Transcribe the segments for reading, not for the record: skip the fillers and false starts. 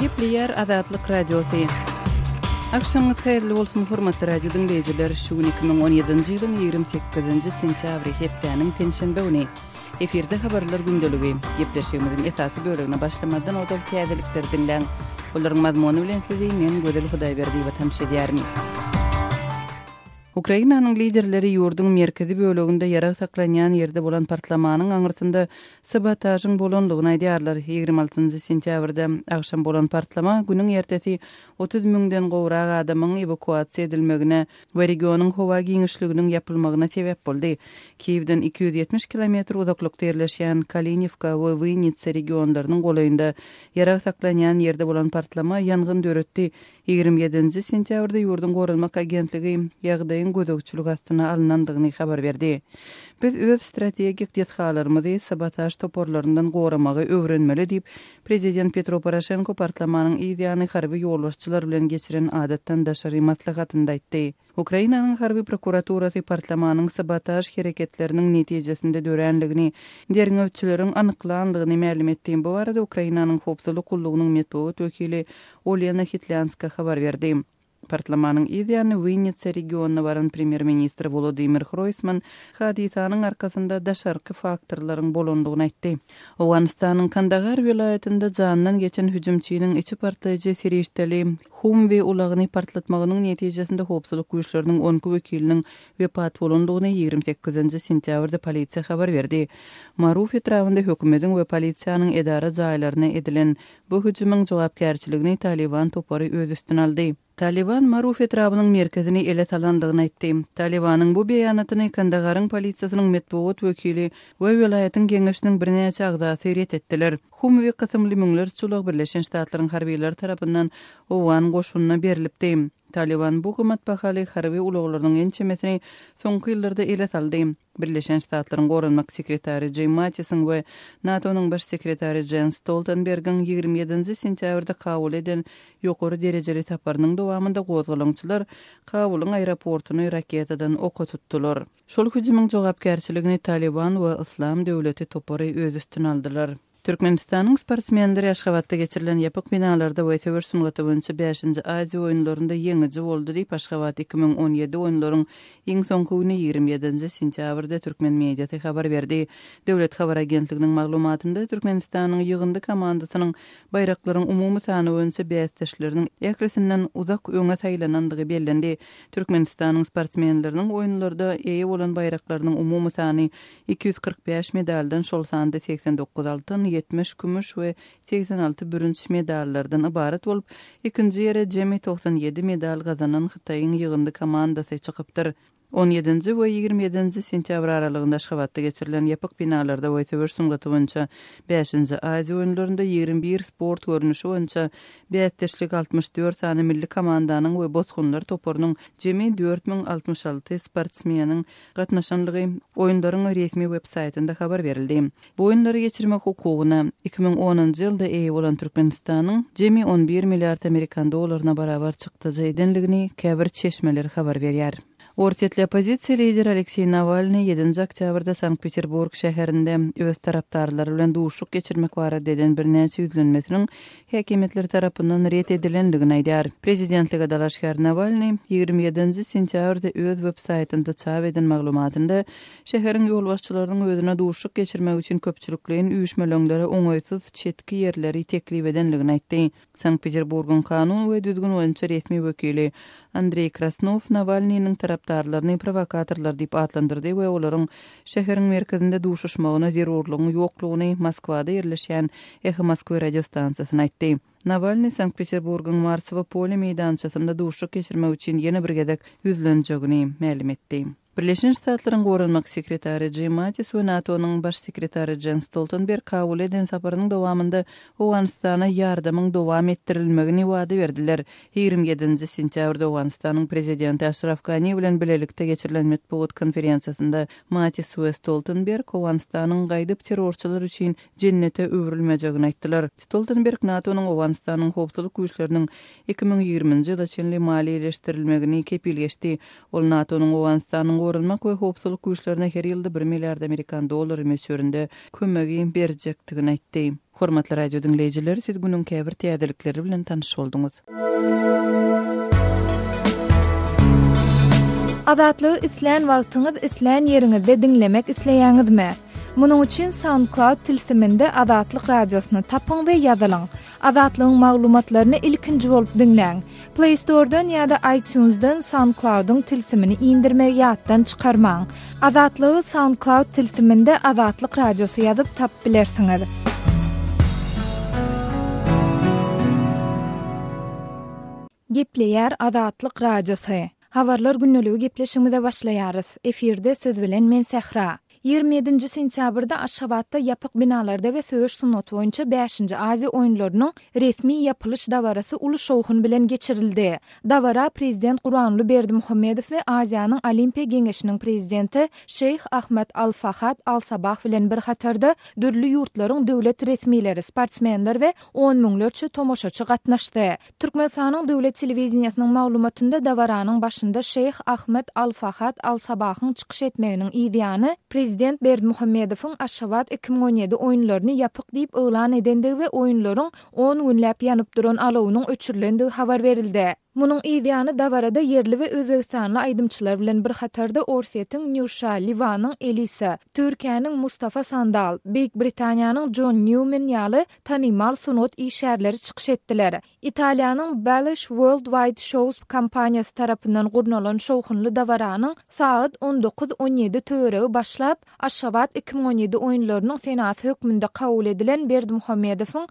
Gepleyer Azatlyk Radiosu. Akşamınız hayırlı olsun hormatly radio dinleyijiler. Şu 2017-nji ýylyň 28-nji sentýabry hepdeniň penşenbe güni. Eferde habarlar gündöligi. Gepleşigimiziň esasy bölegine başlamadan odal täzelikler dinleň. Olaryň mazmuny bilen sizi men Gödel Hudaýberdi we tamşa edýärmi. Ukrainanyň liderleri ýurduň merkezi böleginde ýara saklanýan ýerde bolan partlamanyň aňyrsynda sabotažyň bolandygyny aýdýarlar. 26-njy sentýabrda agşam bolan partlama günüň ertesi 30 000den gowrak adamyň evakuasiýa edilmegine we regionyň howa giňişliginiň ýapylmagyna sebäp boldy. Kiýewden 270 kilometr uzaklykda ýerleşýän Kalinivka we Vinnytsa regionlarynyň golayynda ýara saklanýan ýerde bolan partlama ýangyn döretdi. 27-nji sentýabrda ýurdun goralmak agentligi ýagdaýyň gözegçilik astyna alynandygyny habar berdi. Biz öz strategik dethallarymyzy sabotaj toporlaryndan goramagy öwrenmeli diýip Prezident Petro Poroshenko partlamanyň ideýany harby ýolbaşçylar bilen geçiren adatdan daşary maslahatynda aýtdy. Ukrainanyň harby prokuraturasy partlamanyň sabotaj hereketleriniň netijesinde dörenligini, derňewçileriň anyklandygyny ma'lum etdi. Bu arada Ukrainanyň howpsuzlyk gullugynyň medeniýet wekili Olyana Hitlyanska habar berdi. Partlamanyň ideýany Vinnytsa regionuna baran premier-ministr Volodymyr Groysman hadisanyň arkasynda daşarky faktorlaryň bolandygyny aýtdy. Owganistanyň Kandahar vilayetinde jandan geçen hüjümçiniň içi partijy Serişteli Humwe ulagyny partlatmagynyň netijesinde howpsuzlyk güýçleriniň 10 wekiliniň wepat bolandygyny 28-nji sentýabrda polisiýa habar berdi. Maruf etrawynda hökümetiň we polisiýanyň edara jaýlaryna edilen bu hüjümüň jogapkärçiligini Taliban topary öz üstüne aldy. Taliban Maruf etrawynyň merkezini ele salandygyny aýtdy. Talibanyň bu beýanatyny Kandaharyň polisiýasynyň medeniýet wekili we welaýatyň geňeşiniň birnäçe agzasy ret etdiler. Humwe kysymly müňler Çulag Birleşen Ştatlaryň harbiýleri tarapyndan owan goşunyna berilipdi. Taliban bu hymat bahaly harby ulaglarynyň ençemesini soňky ýyllarda ele saldy. Birleşen Ştatlaryň gorunmak sekretary Jim Mattis we NATO'nyň baş sekretary Jens Stoltenbergiň 27-nji sentýabrda kabul eden ýokary derejeli taparynyň dowamında gozgalançylar Kabulyň aeroportuny raketadan oka tutdular. Şol hüjümüň jogapkärçiligini Taliban we Islam döwleti topary öz üstüne aldylar. Türkmenistanyň sportsmenleri Aşgabatda geçirilen ýapyk finalarda we töwer sungaty boýunça 5-nji Aziýa oýunlarynda ýeňiji boldy diýip Aşgabat 2017 oýunlaryň iň soňky güni 27-nji sentýabrda türkmen mediasy habar berdi. Döwlet habar agentliginiň maglumatynda Türkmenistanyň ýygyndy komandasynyň bayraklaryň umumy sany boýunça bäsdeşleriniň ekresinden uzak öňe saýlanandygy bellendi. Türkmenistanyň sportsmenleriniň oýunlarda eýe bolan bayraklarynyň umumy sany 245 medaldan şol sanda 89 altyn, 70 kümüş we 86 bürünç medallardan ibaret bolup, ikinji ýere jemi 97 medal gazanan Hytaýyň ýygyndy komandasy çykypdyr. 17-nji we 27-nji sentýabr aralygynda Aşgabatda geçirilen ýapyk finalarda we töwer sungaty boýunça 5-nji Aziýa oýunlarynda 21 sport görnüşi boýunça bäsdeşlik 64 sany milli komandanyň we bozgunlar toparynyň jemi 4066 sportsmeniň gatnaşanlygy oýunlaryň resmi web-saýtynda habar berildi. Bu oýunlary geçirmek hukugyna 2010-njy ýylda eýe bolan Türkmenistanyň jemi 11 milliard Amerikan dollaryna barabar çykdyjy edenligini käbir çeşmeler habar berýär. Ortetli opozisiýa lideri Aleksey Navalny 7 oktýabrda Sankt-Peterburg şäherinde öz tarapdarlary bilen duşuk geçirmek barada eden birnäçe ýüzlenmesiniň häkimetler tarapyndan ret edilenligini aýdýar. Prezidentlige dalaşgar Navalny 27-nji sentýabrda öz web-saýtynda çap eden maglumatynda şäheriň ýolbaşçylarynyň özüne duşuk geçirmek üçin köpçülikliň üýüşmelöňleri oňaýsız çetki ýerleri teklip edenligini aýtdy. Sankt-Peterburgyň kanun we düzgün boýunça resmi wekili Andrey Krasnov Navalnyň tarapdarlaryny provokatorlar diýip adlandyrdy we olaryň şäheriň merkezinde duşuşmagyna zerurlygyny ýoklugyny Moskwada ýerleşýän Echo Moskwa radio stansiýasyna aýtdy. Navalny Sankt-Peterburgyň Marsowa poli meýdançasynda duşuk geçirmek üçin ýene bir gezek ýüzlenjegini ma'lum etdi. Birleşen Ştatlaryň gorunmak sekretary Jim Mattis we NATO'nyň baş sekretary Jens Stoltenberg kabul eden saparynyň dowamında Owganistana ýardamyň dowam etdirilmegini wada berdiler. 27-nji sentýabrda Owganistanyň prezidenti Ashraf Ghani bilen bilelikde geçirilen medeniýet konferensiýasynda Mattis we Stoltenberg Owganistanyň gaýdyp terrorçylar üçin jennete öwrülmejegini aýtdylar. Stoltenberg NATO'nyň Owganistanyň howpsuzlyk güýçleriniň 2020-nji ýylda çenli maliýeleşdirilmegini kepil geçdi. Ol NATO'nyň Owganistanyň gorulmak we howpsuzlyk güýçlerine her ýylda 1 milliard Amerikan dollary möçberinde kömegi berjekdigini aýtdy. Hormatly radio dinleýijiler, siz günüň käbir täzelikleri bilen tanyş bolduňyz. Adatlygy isleýän wagtyňyz isleýän ýeriňizde dinlemek isleýäňizmi? Munuň üçin SoundCloud tilsiminde Adatlyk radiosyny tapyň we ýazylyň. Adatlygyň maglumatlaryny ilkinji bolup dinleň. Play Store'dan ýa-da iTunes'dan SoundCloud'un tilsimini indirmek ýatdan çykarmaň. Adatlygy SoundCloud tilsiminde Adatlyk radiosy ýazyp tap bilersiňiz. Gepleýär Adatlyk radiosy. Habarlar günneligi gepleşigimize başlaýarys. Efirde siz bilen men Sehra. 27 sentýabrda Aşgabatda ýapyk binalarda we söwüş sunaty boýunça 5-nji Aziýa oýunlarynyň resmi ýapylyş dawarasy uly şowhun bilen geçirildi. Dawara prezident Guranly Berdimuhammedow we Aziýanyň Olimpiýa Geňeşiniň prezidenti Şeyh Ahmet Al-Fahad Al-Sabah bilen bir hatarda dürli ýurtlaryň döwlet resmileri, sportsmenler we 10 miňlerçe tomoşaçy gatnaşdy. Türkmenistanyň döwlet telewizionynyň maglumatynda dawaranyň başynda Şeyh Ahmet Al-Fahad Al-Sabahyň çykyş etmeginiň ideýany Prezident Berdimuhammedowyň Aşgabat 2017 oýunlaryny ýapyk diýip elan edendigi we oýunlaryň 10 günläp ýanyp duran alawunyň öçürilendigi habar berildi. Munyň ideýany dawarada yerli we özbekstanly aýdymçylar bilen bir hatarda Orsiýetiň Nurşa, Livanyň Elisa, Türkiýanyň Mustafa Sandal, Büýük Britaniýanyň John Newman ýaly tanymal sunat işärleri çykyş etdiler. Italiýanyň Balish Worldwide Shows kompaniýasy tarapyndan gurnalan şowhunly dawaranyň saat 19:17 töregi başlap Aşgabat 2017 oýunlarynyň senasy hökmünde kabul edilen Berdimuhammedowyň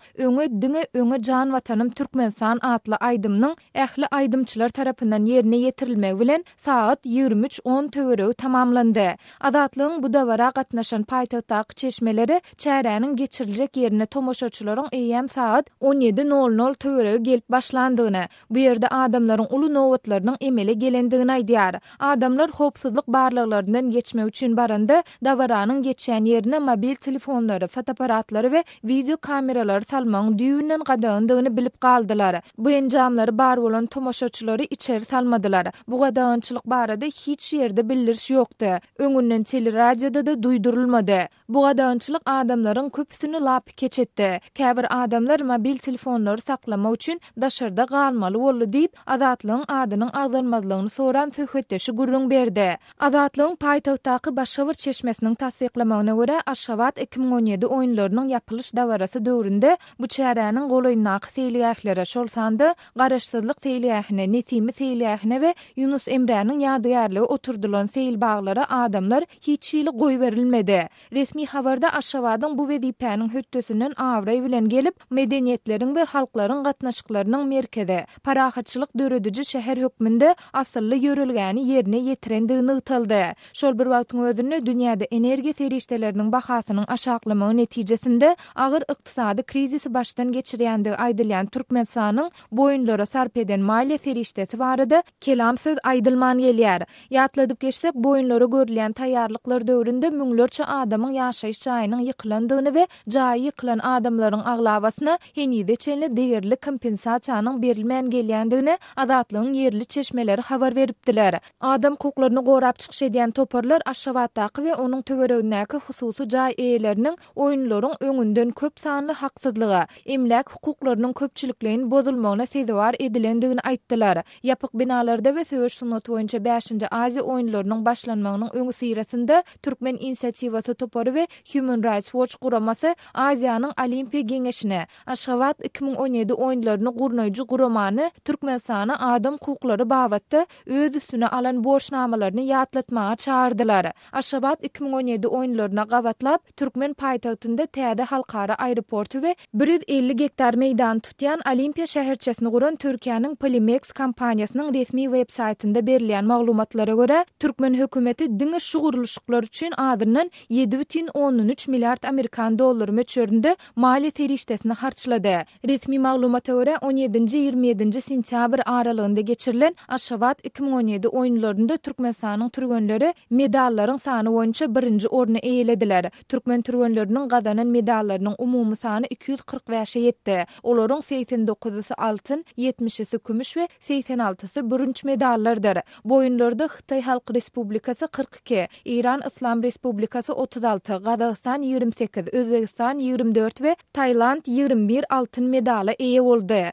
öňe jan watanym Türkmenistan atly aýdymynyň ähli aýdymçylar tarapyndan ýerine ýetirilmegi bilen saat 23:10 töweregi tamamlandy. Adatlygyň bu dawara gatnaşan paýtagtdaky çeşmeleri çäräniň geçiriljek ýerine tomoşaçylaryň eýem saat 17:00 töweregi gelip başlandygyny, bu ýerde adamlaryň uly nowatlarynyň emele gelendigini aýdýar. Adamlar howpsuzlyk barlyklaryndan geçmek üçin baranda dawaranyň geçýän ýerine mobil telefonlary, fotoaparatlary we video kameralary salmaň düýünden gadagandygyny bilip galdylar. Bu enjamlary bar bolan tomoşaçylary içeri salmadylar. Bu gadagançylyk barada hiç ýerde bildiriş ýokdy. Öňünden teleradioda da duýdurulmady. Bu gadagançylyk adamlaryň köpüsini lap keçetdi. Käbir adamlar mobil telefonlary saklamak üçin daşarda galmaly boldy diýip Adatlygyň adynyň agzalmadylygyny soran söhbetdeşi gurrun berdi. Adatlygyň paýtagtdaky başga bir çeşmesiniň tasdiklamagyna görä Aşgabat 2017 oýunlarynyň ýapylyş dawarasy döwründe bu çäräniň golaýyndaky seýliäklere şolsandy garaşsyzlyk seýliähine, Netimi seýliähine we Yunus Emräniň ýadygarlygy oturdulan seýil baglara adamlar hiç ýyly goý berilmedi. Resmi habarda Aşgabatyň bu wezipäniň höttesinden awray bilen gelip medeniýetleriň we halklaryň gatnaşyklarynyň merkezi, parahatçylyk dörediji şäher hökmünde asylly ýörelgäni ýerine ýetirendigini ýytyldy. Şol bir wagtyň özünde dünýäde energiýa serişdeleriniň bahasynyň aşaklamagy netijesinde agyr ykdysady krizisi başdan geçirýändigi aýdylýan Türkmenistanyň boýunlara sarp eden maliýe serişdesi barada kelam söz aýdylman gelýär. Ýatladyp geçsek boýunlara görülýän taýýarlyklar döwründe müňlerçe adamyň ýaşaýyş jaýynyň ýykylandygyny we jaýy ýykylan adamlaryň aglawasyna henüde çenli degirli kompensasiýanyň berilmän gelýändigini Adatlygyň yerli çeşmeleri habar beripdiler. Adam hukuklaryny gorap çykyş edýän toparlar Aşgabatdaky we onuň töweregindäki hususy jaý eýeleriniň oýunlaryň öňünden köp sanly haksızlygy, emlak hukuklarynyň köpçülikliginiň bozulmagyna sebäp edilendigini aýtdylar. Ýapyk binalarda we söwüş sunaty boýunça 5-nji Aziýa oýunlarynyň başlanmagynyň öňü syrasynda Türkmen inisiatiwasy topary we Human Rights Watch guramasy Aziýanyň Olimpiýa Geňeşine Aşgabat 2017 oýunlaryny gurnaýjy guramany Türkmenistana adam hukuklary babatda öz üstüne alan borçnamalaryny ýatlatmaga çağırdylar. Aşgabat 2017 oýunlaryna gawatlap Türkmen paýtagtynda täze halkara aeroportu we 150 hektar meýdan tutýan Olimpiýa şäherçesini guran Türkiýanyň Polimex kompaniýasynyň resmi web saytynda berilýän maglumatlara görä Türkmen hökümeti diňe şu guruluşlar üçin adrynyň 7,13 milliard Amerikan dollary möçberinde maliýe serişdesini harçlady. Resmi maglumata görä 17-27 sentýabr aralygynda geçirilen Aşgabat 2017 oýunlarynda Türkmenistanyň türgenleri medallaryň sany boýunça 1-nji orny eýlediler. Türkmen türgenleriniň gazanan medallarynyň umumy sany 245 ýetdi. Olaryň 89-sy altyn, 70-si kümüş 60 we 86-sy bürünç medallardyr. Bu oýunlarda Xitay Halk Respublikasy 42, İran Islam Respublikasy 36, Gazaqstan 28, Özbekistan 24 we Tayland 21 altyn medala eýe boldy.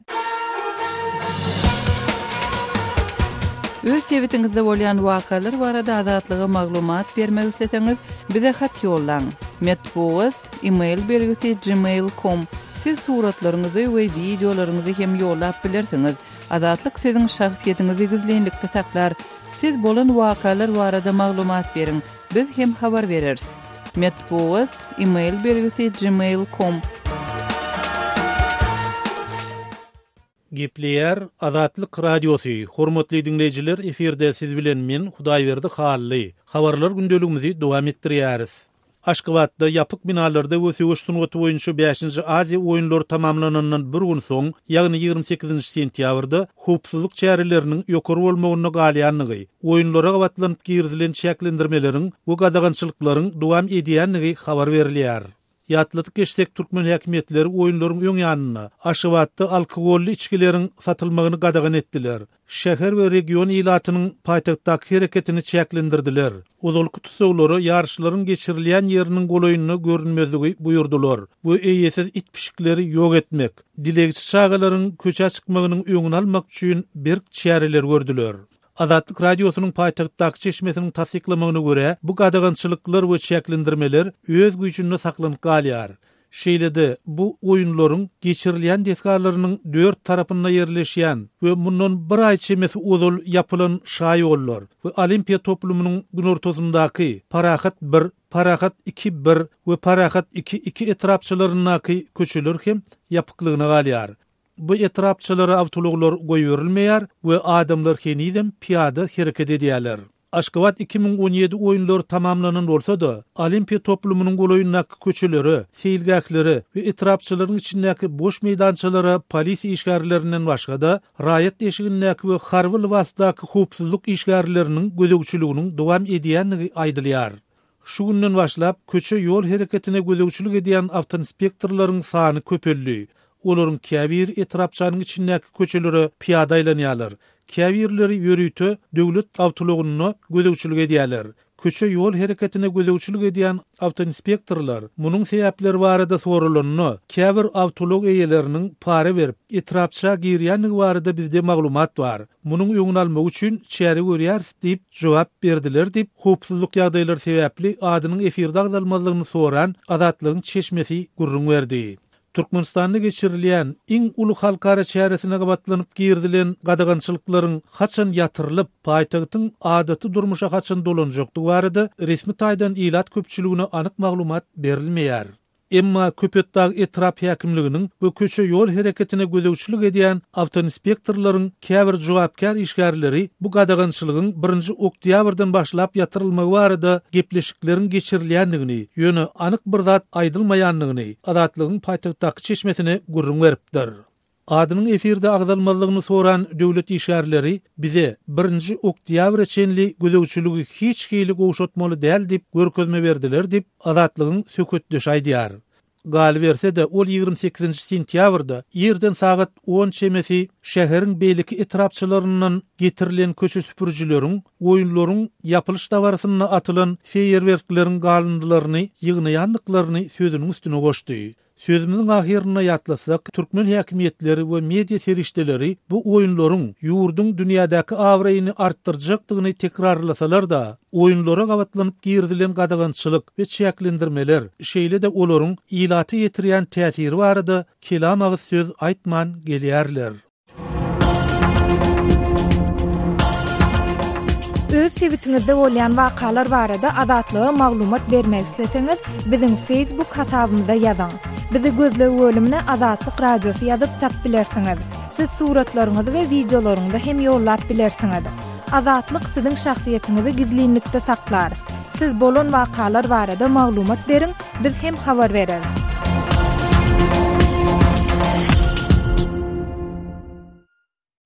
Öz sebitinizde bolýan wakalar barada azatlyga maglumat bermek isleseňiz, bize hat ýollaň. Metbuat e-mail belgisi gmail.com. Siz suratlaryňyzy we videolaryňyzy hem ýollap bilersiňiz. Azatlyk siziň şahsiýetiniňizi gizlenlikde saklar. Siz bolan wakalar barada maglumat beriň. Biz hem habar bereriz. Metbuat e-mail belgisi gmail.com. Gepleýär Azatlyk radiosu. Hormatly dinleýijiler, eferde siz bilen men Hudaýberdi Hally. Habarlar gündeligimizi dowam etdirýäris. Aşgabatda ýapyk binalarda ösüş sunuty boýunça 5-nji Aziýa oýunlary tamamlanandan bir gün soň, ýagny 28-nji sentýabrda howpsuzlyk çäreleriniň ýokary bolmagyna galýanlygy, oýunlara gawatlanyp girdilen çäklendirmeleriň bu gadagançylyklaryň dowam edýänligi habar berilýär. Ýatlyk geçsek türkmen häkimetleri oýunlaryň öň ýanyna Aşgabatda alkogolly içkileriň satylmagyny gadagan etdiler. Şäher we region ilatynyň paýtagtdaky hereketini çäklendirdiler. Ozalky tutuklary ýarşylaryň geçirilýän ýeriniň golaýyny görünmezligi buyurdular. Bu eýesiz itpişikleri ýok etmek, dilegçi çağalaryň köçe çykmagynyň öňüni almak üçin bir çäreler gördüler. Azatlyk radiosynyň paýtagtdaky çeşmesiniň tasdiklamagyna görä, bu gadagançylyklar we çäklendirmeler öz güýçünde saklanyp galýar. Şeýlede bu oýunlaryň geçirilýän desgarlarynyň 4 tarapynda ýerleşýän we mundan bir aý çemesi uzul ýapylan şaýollar we Olimpiýa toplumynyň gün ortasyndaky Parahat 1, Parahat 2-1 we Parahat 2-2 etrapçylarynyňky köçeler hem ýapyklygyna galýar. Bu etrapçylara awtologlar goýurilmeýär we adamlar henizem piýada hereket edýärler. Aşgabat 2017 oýunlary tamamlanan bolsa-da, Olimpiýa toplumynyň golaýynyňky köçeleri, seýilgäkleri we etrapçylaryň içindäki boş meýdançalara polisiýa işgärlerinden başga-da raýat eşigindäki we harby libasdaky howpsuzlyk işgärleriniň gözegçiliginiň dowam edýänligi aýdylýar. Şu günden başlap köçe ýol hereketine gözegçilik edýän awtoinspektorlaryň sany köpeldi. Olaryň käbir etrapçanyň içindäki köçeleri piýada aýlanýarlar. Käbirleri ýörüýte döwlet awtologyny gözegçilik edýärler. Köçe ýol hereketine gözegçilik edýän awtoinspektorlar munyň sebäpleri barada sorulanyny, käbir awtolog eýeleriniň para berip etrapça girýänligi barada bizde maglumat bar. Munyň öňüni almak üçin çäre görýäris diýip jogap berdiler diýip howpsuzlyk ýagdaýlary sebäpli adynyň efirde agdalmalygyny soran Azatlygyň çeşmesi gurrun berdi. Türkmenistanda geçirilýän iň uly halkara çäresine gabatlanyp girdilen gadagançylyklaryň haçan ýatyrylyp, paýtagtyň adaty durmuşa haçan dolanjakdygy barada resmi taýdan ilat köpçüligine anyk maglumat berilmeýär. Emma köpetdagy etrap häkimliginiň bu köçe ýol hereketine gözegçilik edýän awtoinspektorlaryň käbir jogapkar işgärleri bu gadagançylygyň 1-nji oktýabrdan başlap ýatyrylmagy barada gepleşikleriň geçirilýändigini, ýöne anyk bir zat aýdylmaýanlygyny Azatlygyň paýtagtdaky çeşmesine gurrun beripdir. Adynyň efirde agdalmalygyny soran döwlet işgärleri bize 1-nji oktýabr çenli gözegçiligi hiç hili goşatmaly däl diýip görkezme berdiler diýip Azatlygyň söketdeş aýdýar. Gal berse-de ol 28-nji sentýabrda ýerden sagat 10 çemesi şäheriň beýleki etrapçylaryndan getirilen köçe süpürjileriň oýunlaryň ýapylyş dawarasyna atylan feýerwerkleriň galyndylaryny ýygnaýandyklaryny sözüniň üstüne goşdy. Sözümüzün ahirine yatlasak, Türkmen häkimetleri we media serişdeleri bu oýunlaryň ýurdun dünýädäki awraýyny artdyrjakdygyny tekrarlasalar da, oýunlara gawatlanyp girdilen gadagançylyk we çäklendirmeler, şeýle-de olaryň ilaty ýetirýän täsiri barada kelam agyz söz aýtman gelýärler. Öz sebitiňizde bolýan wakalar barada azatlyga maglumat bermek isleseňiz, biziň Facebook hasabymyzda ýazyň. Bizi gözlegi bölümine Azatlyk radiosu ýazyp tap bilersiňiz. Siz suratlaryňyzy we videolaryňyzy hem ýollap bilersiňiz. Azatlyk siziň şahsiýetiniňizi gizlinlikde saklar. Siz bolan wakalar barada maglumat beriň, biz hem habar bereriz.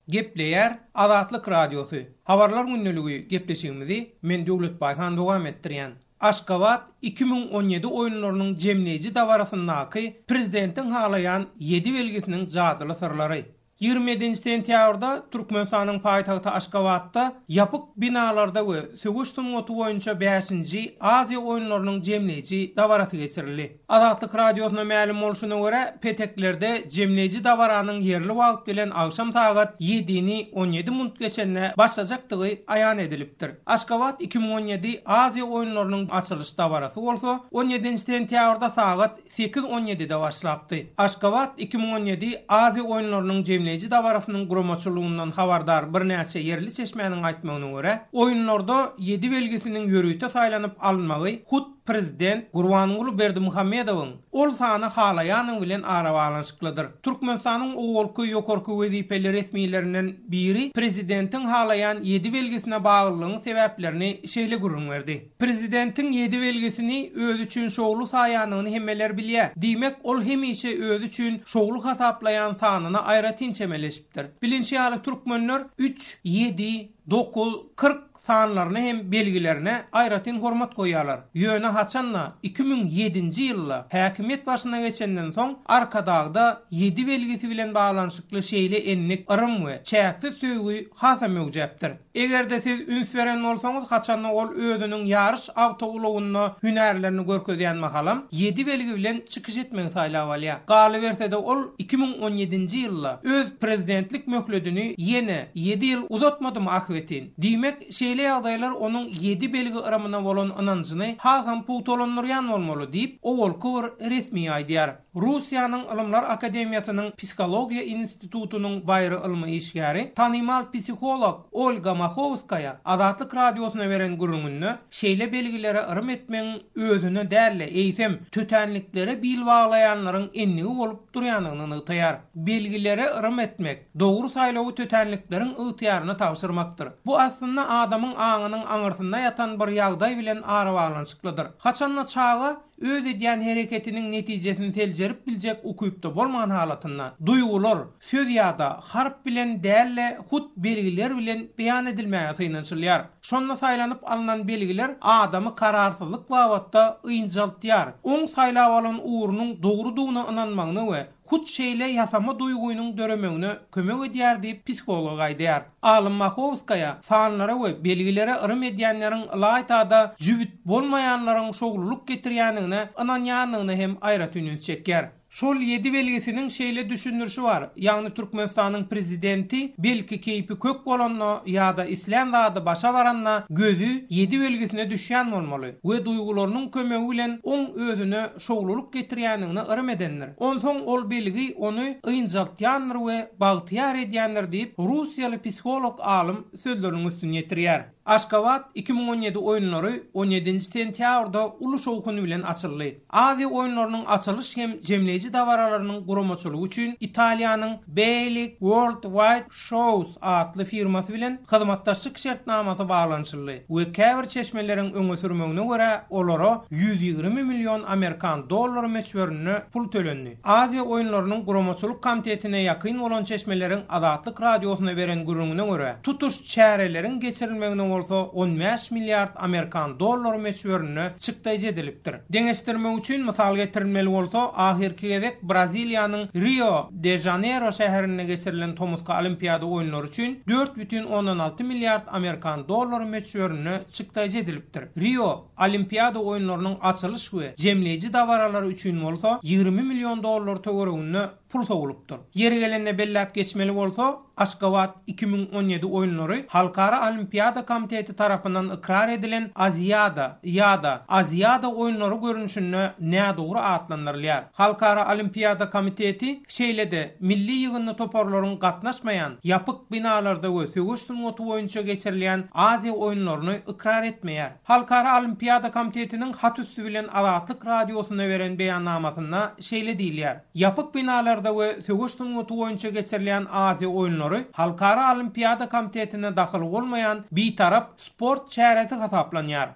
Gepleýär Azatlyk radiosu. Habarlar günneligi gepleşigimizi men Döwlet Baýhan dowam etdirýän. Aşgabat 2017 oýunlarynyň jemleýiji dawarasyndaky prezidentiň halaýan 7 belgisiniň jadyly sırlary. 27 sentýabrda Türkmenistanyň paýtagty Aşgabatda ýapyk binalarda we sögüşdüň otu boýunça 5-nji Aziýa oýunlarynyň jemleýiji dabarasy geçirildi. Azatlyk radiosyna ma'lum bolşuna görä peteklerde jemleýiji dabaranyň yerli wagt bilen akşam saat 7-ni 17 minut geçende başlajakdygy aýan edilipdir. Aşgabat 2017 Aziýa oýunlarynyň açylyş dabarasy bolsa 17 sentýabrda saat 8:17-de başlapdy. Aşgabat 2017 Aziýa oýunlarynyň jemleýiji dabarasynyň guramaçylygynyň habardar bir näçe yerli çeşmeniň aýtmagyna görä, oýunlarda 7 belgisiniň ýörüýte saýlanyp alınmagy hut Prezident Gurbanuly Berdimuhammedowyň ol sany halaýanyň bilen arabalanşyklydyr. Türkmenistanyň owalky ýokarky wezipeler resmiýetleriniň biri prezidentiň halaýan 7 belgisine baglylygynyň sebäplerini şeýle görünýärdi. Prezidentiň 7 belgisini öz üçin şogly saýanyny hemmeler bilýär. Diýmek ol hemişe öz üçin şogly hasaplayan sanyna aýra tinçemeleşipdir. Bilinçli ýaly türkmenler 3, 7, 9, 40 sanlaryny hem belgilerine aýratyn hormat goýýarlar. Ýöne haçanla 2007-nji ýylda häkimet başyna geçenden soň arkadagda 7 belgisi bilen baglanyşykly şeýle enlik ırym we çäkli söýgü hasa mögüjäpdir. Egerde siz üns beren bolsaňyz haçanla ol özüniň ýarış awtogulugyny hünärlerini görkezýän makalam 7 belgi bilen çykyş etmegi saýlap alýar. Galy berse de ol 2017-nji ýylda öz prezidentlik möhledini ýene 7 ýyl uzatmadymy ahwetin. Diýmek şeýle ýagdaýlar onuň 7 belgi ırymyna bolan ynanjyny hasam putolandyrýan bolmaly diýip owalky bir resmi aýdýar. Russiýanyň Ilmlar Akademiýasynyň Psikologiýa institutunyň baýry ilmi işgäri tanymal psikolog Olga Machovskaya Azatlyk radiosyna beren gurulmagyny şeýle belgilere ırym etmeň özüne dälle eýsem tötenliklere bil baglaýanlaryň ennigi bolup durýanyny ýytaýar. Belgilere ırym etmek dogry saýlawy tötenlikleriň ýytyýaryna tapşyrmakdyr. Bu aslynda adamyň aňynyň aňyrsynda ýatan bir ýagdaý bilen arabalanşyklydyr. Haçanla çağa öz edýän hereketiniň netijesini teljerip biljek ukuyupda bolmagan halatynda duýgular, söz ýa-da harp bilen dälle hut belgiler bilen beýan edilmäge syňançylýar. Şonda saýlanyp alynan belgiler adamy kararsyzlyk wagtda ýynjaltýar. Oň saýlap alan uğrunyň dogrudygyna ynanmagyny we hut şeýle ýasama duýgunyň döremegine kömek edýär diýip psikolog aýdýar. Alim Machovskaya sanlara we belgilere ırym edýänleriň laýtada jübit bolmaýanlaryň şogluluk getirýäniňne ynanýanyny hem aýra tünün çekýär. Şol 7 belgisiniň şeýle düşünürşi bar. Ýagny Türkmenistanyň prezidenti belki keýpi kök bolanna ýa-da islam zady başa baranna gözü 7 belgisine düşýän bolmaly we duýgularynyň kömegi bilen oň özüne şogluluk getirýäniňi ırym edenler. Onsoň ol belgi ony ýynjaltýandyr we bagtyar edýändir diýip Russiýaly psikolog alim sözleriniň üstüne ýetirýär. Aşgabat 2017 oýunlary 17 sentýabrda uly şowkuny bilen açyldy. Aziýa oýunlarynyň açylyş hem jemleýiji dabaralarynyň guramaçylygy üçin Italiýanyň Beilig World Wide Shows adly firmasy bilen hyzmatdaşlyk şertnamasy baglanyşyldy. We käbir çeşmeleriň öňe sürmegine görä olara 120 milyon Amerikan dollary meçberini pul tölendi. Aziýa oýunlarynyň guramaçylyk komitetine ýakyn bolan çeşmeleriň Azatlyk radiosyna beren gurulmagyna görä tutuş çäreleriň geçirilmegine bolsa 15 milyard Amerikan dollary meçberini çykdaýjy edilipdir. Deňeşdirmek üçin mysal getirilmeli bolsa ahirki gezek Braziliýanyň Rio de Janeiro şäherine geçirilen Tomuska Olimpiada oýunlary üçin 4,16 milyard Amerikan dollary meçberini çykdaýjy edilipdir. Rio Olimpiada oýunlarynyň açylyş we jemleýiji dabaralary üçin bolsa 20 milyon dollar töweregini pul sowulupdyr. Yeri gelende belläp geçmeli bolsa Aşgabat 2017 oýunlary Halkara Olimpiada Komiteti tarapyndan ikrar edilen Aziýada ýa-da Aziýada oýunlary görünüşine nädogry atlandyrylýar. Halkara Olimpiada Komiteti şeýlede milli ýygyny toparlaryň gatnaşmaýan ýapyk binalarda we sögüşdüň otu boýunça geçirilýän Aziýa oýunlaryny ikrar etmeýär. Halkara Olimpiada Komitetiniň hat üstü bilen Azatlyk radiosyna beren beýannamasynda şeýle diýilýär. Ýapyk binalarda we sögüşdüň otu boýunça geçirilýän Aziýa oýunlary Halkara Olimpiada Komitetine daxil bolmayan bir tarap sport çäresi hasaplanýar.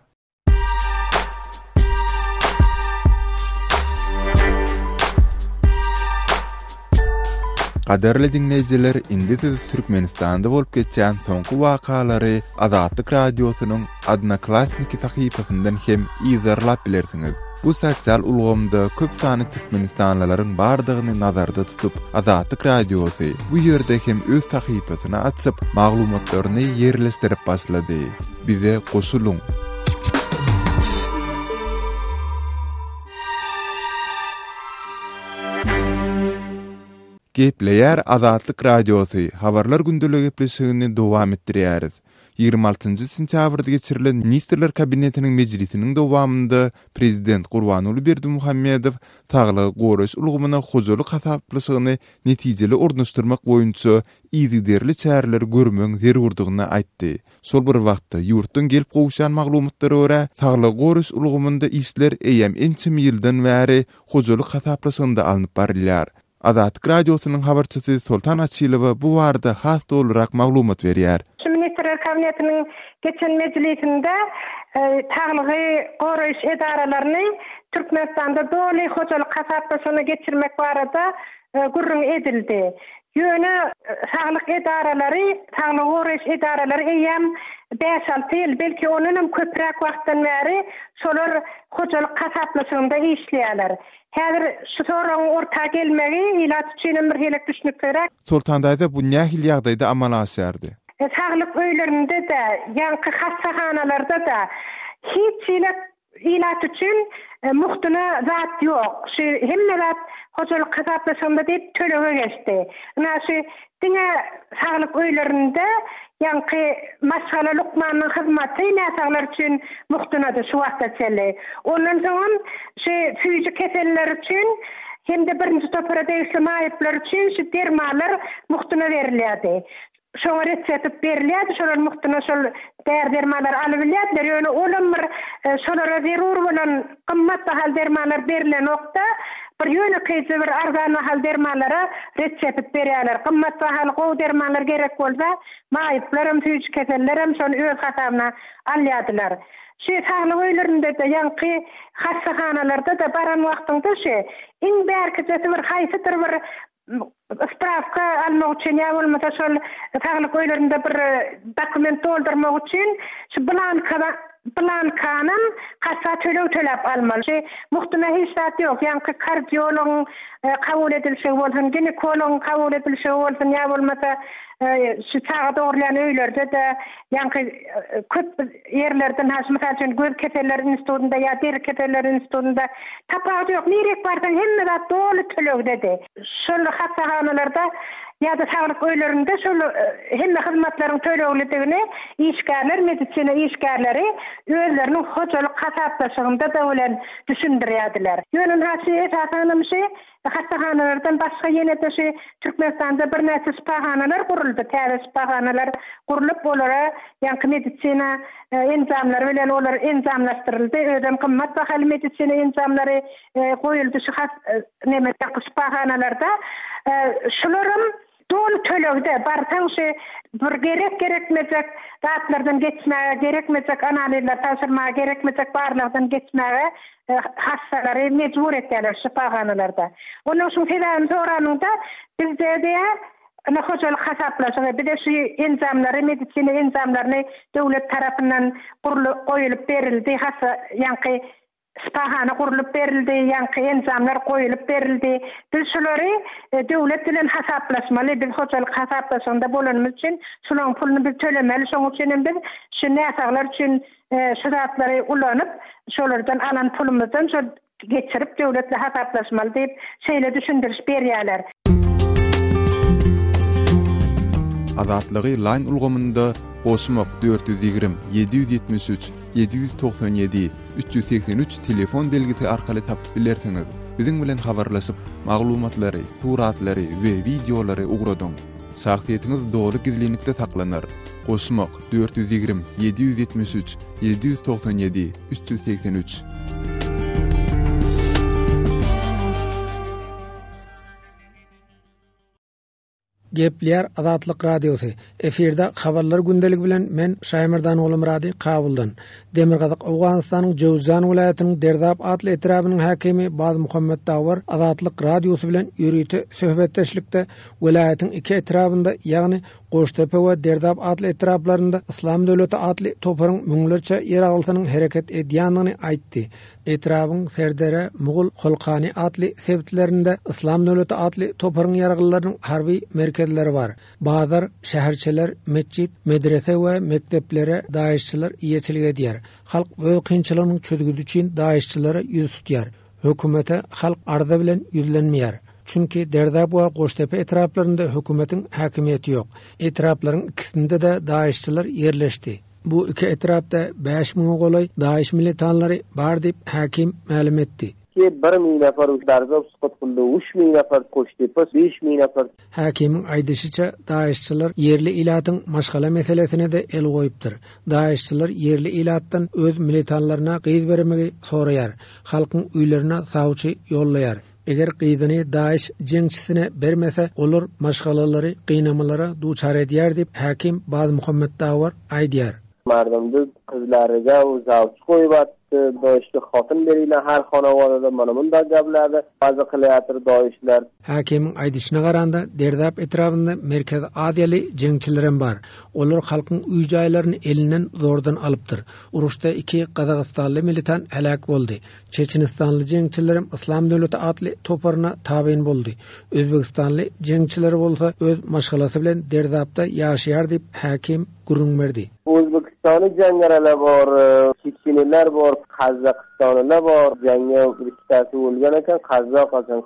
Qaderli dinleyijiler, indi siz Türkmenistanda bolup geçen soňky wakalary Azatlyk radiosynyň Adnaklasniki sahypasyndan hem izlerlap bilersiňiz. Bu sosial ulgamda köp sany Türkmenistanlylaryň bardygyny nazarda tutup, Azatlyk Radiosu bu ýerde hem öz tahypatyny açyp, maglumatlaryny ýerleşdirip başlady. Bize goşuluň. Gepleýär Azatlyk Radiosu habarlar gündəligi gepleşigini dowam etdirýäris. 26-njy sentýabrda geçirilen Ministrler Kabinetiniň mejlisiniň dowamında Prezident Gurbanuly Berdimuhammedow saglygy goraş ulgamyna hojalyk hasaplyşygyny netijeli ornaşdyrmak boýunça ýygyderli çäreler görmeň zerurdygyny aýtdy. Şol bir wagtda ýurtdan gelip gowşan maglumatlary görä, saglygy goraş ulgamynda işler eýem ençim ýyldan bäri hojalyk hasaplyşygynda alınıp barilýar. Azatlyk Radiosynyň habarçysy Sultan Açylowa bu barada has olarak maglumat berýär. Ministrler Kabinetiniň geçen mejlisinde saglygy goraş edaralaryny Türkmenistanda doly hojalyk hasaplyşygyny geçirmek barada gurrun edildi. Ýöne saglyk edaralary, saglyk goraş edaralary eýem 5-6 ýyl, belki onunam köprek wagtdan bäri şolar hojalyk hasaplyşygynda işleýärler. Häzir şu soragyň orta gelmegi ilaç üçin bir helek düşünip gerek. Sultan daýda bu nähil ýagdaýda amal aşýardy. Saglyk öýlerinde de, ýa-ni hassahanalarda da hiç ilaç üçin muhtyna zat ýok. Şu hemme zat hojalyk hasaplyşygynda diýip tölege geçdi. Näşe diňe saglyk öýlerinde ýa-ni maşgala lukmanyň hyzmaty näsaglar üçin muhtyna da şu wagtda çeli. Ondan soň şu füýjik keseller üçin hem de birinji toprada ýaşamaýyplar üçin şu dermalar muhtyna berilýärdi. Şoňa retsept berilýärdi, şolar muhtyna şol dermalar alyp bilýärler. Ýöne olam bir şolara zerur bolan gymmat bahal dermalar berilen okda bir ýöne keýse bir argan bahal dermalara retsept berýärler. Gymmat bahal gowy dermalar gerek bolsa, maýyplar hem füýjik keseller hem şonu öz hasabyna alýardylar. Şu saglyk öýlerinde de ýa-ni hassahanalarda da baran wagtynda şu iň bärkijesi bir haýsydyr bir spravka almak üçin ýa bolmasa şol saglyk öýlerinde bir dokument doldurmak üçin şu blankanyň hassa töläp almaly. Şu muhtyna hiç zat ýok. Ýa-ni kardiolog kabul edilse bolsun, ginekolog kabul edilse bolsun ýa bolmasa şu tağa doğrulayan öýlerde de ýa-ni köp ýerlerden hasmysal üçin göz keselleri institutunda ýa deri keselleri institutunda tapady ýok. Nirek bardan hemme zat doly tölek dedi. Şol hassahanalarda ýa da saglyk öýlerinde şol hemme hyzmatlaryň tölegligini işgärler, medisina işgärleri özleriniň hojalyk hasaplaşygynda da bilen düşündirýärdiler. Ýöne hasy esasanymşy hassahanalardan başga ýene de şu Türkmenistanda bir näçe spahanalar guruldy. Täze spahanalar gurulyp olara ýa-ni medisina enzamlary bilen olar enzamlaşdyryldy. Ödem gymmat bahal medisina enzamlary goýuldy şu näme spahanalarda. Şolaryň dol tölegde bartaň şu bir gerekmejek zatlardan geçmäge, gerekmejek analizler taşyrmaga, gerekmejek barlardan geçmäge hassalary mejbur etýärler şifahanalarda. Onuň şuň sebäbini soranyňda bizde de ana hojalyk hasaplaşygy, bir de şu enzamlary, medisina enzamlaryny döwlet tarapyndan goýulyp berildi, hassa ýa-ni spahana gurulup berildi, ýa-ni enzamlar goýulyp berildi. Biz şolary döwlet bilen hasaplaşmaly, biz hojalyk hasaplaşygynda bolanmyz üçin şolaryň puluny biz tölemeli. Şoň üçin biz şu näsaglar üçin şu zatlary ulanyp şolardan alan pulumyzdan şol geçirip döwletle hasaplaşmaly diýip şeýle düşündiriş berýärler. Azatlygy line ulgamynda Goşmak 420 773 797 383 telefon belgisi arkaly tapyp bilersiňiz. Biziň bilen habarlaşyp maglumatlary, suratlary we videolary ugradyň. Şahsiýetiňiz dogry gizlilikde saklanır. Goşmak 420 773 797 383. Gepler Azatlyk Radiosu. Eferde habarlar gündelik bilen men Şaymirdan oğlum Radi Kabuldan. Demirgazyk Awganystanyň Jowzan welayatynyň Derdap atly etrabynyň hakimi Baz Muhammed Dawar Azatlyk Radiosu bilen ýürüýte söhbetdeşlikde welayatyň iki etrabynda, ýagny Goştepe we Derdap atly etraplarynda Islam döwleti atly toparyň müňlerçe ýer agylynyň hereket edýändigini aýtdy. Etrabyň serdere Mugul Holkani atly sebitlerinde Islam döwleti atly toparyň ýargylarynyň harby merkezleri var. Bazar şäherçiler, mescit, medrese we mekteplere daýyşçylar ýeçilik edýär. Halk öz kynçylygyny çözgüdü üçin daýyşçylary ýüz tutýar. Hökümete halk arda bilen ýüzlenmeýär. Çünki Derdap we Goştepe etraplarynda hökümetiň hakimiýeti ýok. Etraplaryň ikisinde de daýyşçylar ýerleşdi. Bu iki etrapda 5000 golay daýyş militanlary bar diýip hakim ma'lum etdi. 1000 nafar Derdap sukutunda 3000 nafar Goştepe 5000 nafar. Hakimiň aýdysyça daýyşçylar yerli ilatyň maşgala meselesine de el goýupdyr. Daýyşçylar yerli ilatdan öz militanlaryna gyz bermegi soraýar. Halkyň üýlerine sawçy ýollaýar. Eger gyzyny daýyş jeňçisine bermese, olur maşgalalary gynamalara duçar edýär diýip hakim Baz Muhammed Dawar aýdýar. Mardymdy gyzlaryga zawçy goýup daýyşly hatyn berilýän her hanawada mana munda gaplardy. Bazy kılýatdyr daýyşlar. Hakimiň aýdyşyna garanda Derdap etrapynda merkez adýaly jeňçilerim bar. Olar halkyň üý-jaýlaryny elinden zordan alypdyr. Uruşda iki Qazaqstanly militan helak boldy. Çeçenistanly jeňçilerim Islam döwleti atly toparyna tabein boldy. Özbekistanly jeňçileri bolsa öz maşgalasy bilen Derdapda ýaşaýar diýip hakim gurrun berdi. Özbekistany jangaralar bar, Çeçeniler bar, Qazaqstanlylar bar. Jangga biriktasy bolgan eken,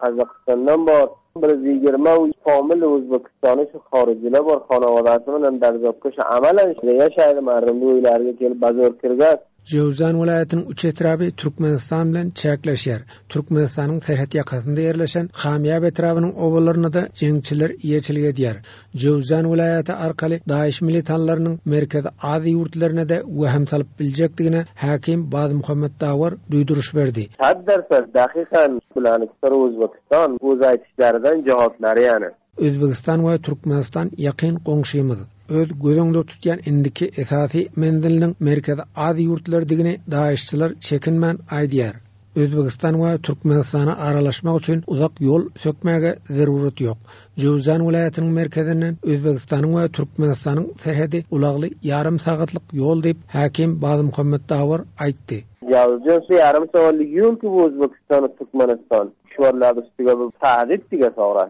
Qazaqistandan bar. 120 kamil Özbekistany şu haryjylar bar, hanawadaty bilen Derdapga amalan ýaşaýdy, mardymdy öýlerge kelip bazar kirgen. Jowzan welayatynyň üç etrapy Türkmenistan bilen çäkleşýär. Türkmenistanyň serhat ýakasynda ýerleşen Xamýab etrabynyň owalaryna da jeňçiler ýeçilik edýär. Jowzan welayaty arkaly daýyş militanlarynyň merkezi ady ýurtlaryna da weham salyp biljekdigine hakim Baz Muhammed Dawar duýduruş berdi. 100% daqiqan bularny Özbekistan öz aýtışlardan jogaplary ýany. Özbekistan we Türkmenistan ýakyn goňşymyz. Öz gözüňde tutýan indiki esasy mendiliniň merkezi ady ýurtlardigini daýyşçylar çekinmän aýdýar. Özbekistan we Türkmenistana aralaşmak üçin uzak ýol sökmäge zarurat ýok. Jowzan welayatynyň merkezinden Özbekistanyň we Türkmenistanyň serhedi ulagly ýarym sagatlyk ýol diýip hakim Baz Muhammed Dawar aýtdy. Ýaljynsy ýarym sagatlyk ýol ki bu Özbekistan we Türkmenistan şuwarlar üstüge bir tahdid diýe sorar.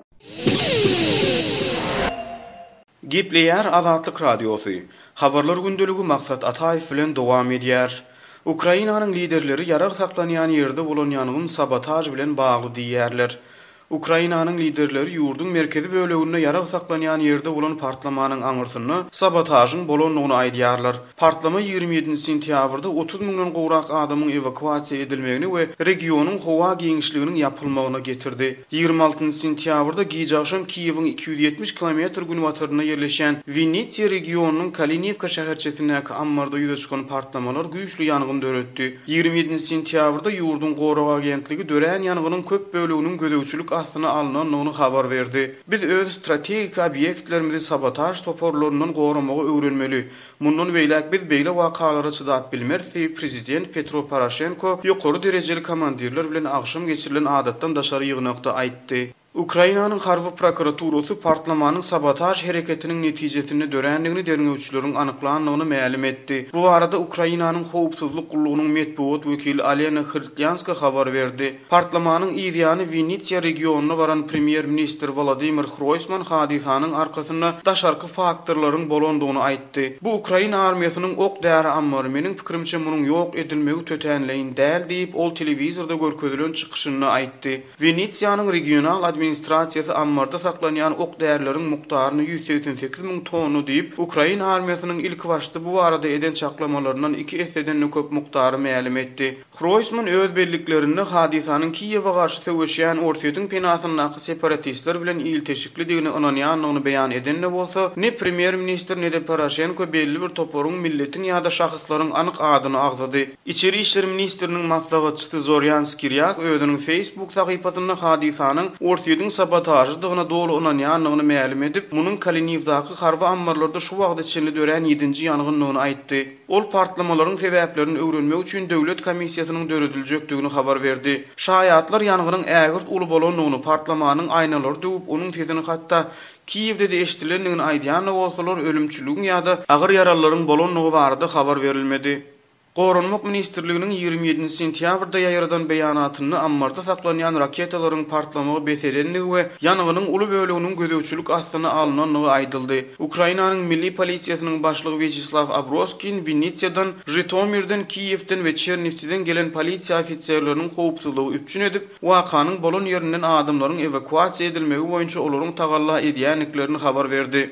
Gepleýär Azatlyk Radiosu. Habarlar gündeligi Maksat Ataýew bilen dowam edýär. Ukrainanyň liderleri ýarag saklanýan ýerde bolanýanyň sabotaj bilen bagly diýerler. Ukrainanyň liderleri ýurdun merkezi böleginde ýarag saklanýan ýerde bolan partlamanyň aňyrsyny sabotažyň bolanlygyny aýdýarlar. Partlama 27 sentýabrda 30 000 gowrak adamyň evakuasiýa edilmegini we regionyň howa geňişliginiň ýapylmagyna getirdi. 26 sentýabrda Gijaşan Kiýewiň 270 km günwatyryna ýerleşen Vinnytsia regionynyň Kalinivka şäherçesindäki ambarda ýüze çykan partlamalar güýçli ýangyn döretdi. 27 sentýabrda ýurdun gowrak agentligi dören ýangynyn köp böleginiň gödäwçilik asyna alynanyny habar berdi. Biz öz strategik obyektlerimizi sabotaj toporlaryndan gowramagy öwrenmeli. Mundan beýlek biz beýle wakalara çydat bilmersi prezident Petro Poroshenko ýokary derejeli komandirler bilen agşam geçirilen adatdan daşary ýygnakda aýtdy. Ukrainanyň harby prokuraturasy partlamanyň sabotaj hereketiniň netijesini dörenligini derňewçileriň anyklanyny ma'lum etdi. Bu arada Ukrainanyň howpsuzlyk gullugynyň medpuat wekili Alena Khrytyanska habar berdi. Partlamanyň ýa-ni Vinnytsia regionuna baran premier minister Volodymyr Groysman hadisanyň arkasynda daşarky faktorlaryň bolandygyny aýtdy. Bu Ukraina armiýasynyň ok däri ammary meniň pikirimçe munyň ýok edilmegi tötenleýin däl diýip ol telewizorda görkezülen çykyşyny aýtdy. Vinnytsiýanyň regional administrasiýasy ammarda saklanýan ok därleriň mukdaryny 188 000 tonu diýip Ukraina armiýasynyň ilk başda bu arada eden çaklamalaryndan 2 eseden köp muktary ma'lum etdi. Groysman öz belliklerini hadisanyň Kiýewe garşy söwüşýän ortaýyň penasynyň separatistler bilen ilteşiklidigini ananýanyny beýan edenle bolsa, ne premier minister ne de Poroshenko belli bir toporuň milletin ýa-da şahsyslaryň anyk adyny agzady. İçeri işler ministriniň maslahatçysy Zoryan Skiryak özüniň Facebook sahypasynda hadisanyň ortaýyň IŞİD-iň sabotajydygyna dolu ynanýanlygyny ma'lum edip, munyň Kalinivdaky harby ambarlarda şu wagt içinde dören 7-nji ýangynlygyny aýtdy. Ol partlamalaryň sebäplerini öwrenmek üçin döwlet komissiýasynyň dörediljekdigini habar berdi. Şaýatlar ýangýnyň ägirt uly bolanlygyny, partlamanyň aýnalary döwüp, onuň tezini hatda Kiýewde de eşitilendigini aýdýan bolsalar ölümçülügiň ýa-da agyr yaralaryň bolanlygy barada habar berilmedi. Gorunmak Ministrliginiň 27 sentýabrda ýaýradan beýanatyny ammarda saklanýan raketalaryň partlamagy beselenligi we ýanygynyň uly böleginiň gözegçilik astyna alynanlygy aýdyldy. Ukrainanyň milli polisiýasynyň başlygy Vyacheslav Abroskин Vinnitsiýadan, Jytomirden, Kiýewden we Çernivtsidен gelen polisiýa ofitserleriniň howpsuzlygy üçin edip, wakanyň bolan ýerinden adamlaryň evakuasiýa edilmegi boýunça olaryň tagalla edýänliklerini habar berdi.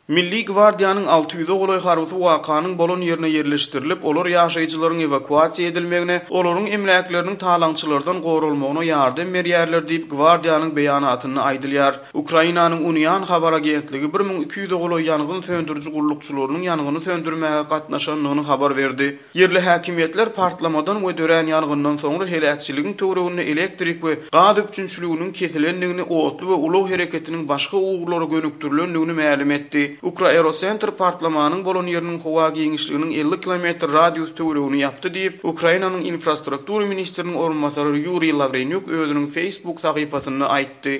Milli Gwardiýanyň 600 goloy harby wakanyň bolan ýerine ýerleşdirilip, olar ýaşaýjylaryň evakuasiýa edilmegine, olaryň emläkleriniň talançylardan gorulmagyna ýardam berýärler diýip Gwardiýanyň beýanatyny aýdylýar. Ukrainanyň Union habar agentligi 1200 goloy ýangyn söndürüji gullukçylarynyň ýangyny söndürmäge gatnaşanlygyny habar berdi. Yerli häkimetler partlamadan we dören ýangyndan soňra helakçylygyň töwereginde elektrik we gaz üçünçülüginiň kesilendigini, otly we ulug hereketiniň başga ugurlara gönükdirilendigini ma'lum etdi. Ukra Aerocenter partlamanyň bolan ýeriniň howa giňişliginiň 50 km radius töweregini ýapdy diýip, Ukrainanyň infrastruktura ministriniň orunmasary Yuriy Lavrenyuk özüniň Facebook sahypasyna aýtdy.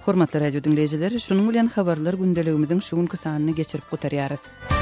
Hormatly radio dinleýijiler, şunuň bilen habarlar gündeligimiziň şu günkü sanyny geçirip gutarýarys.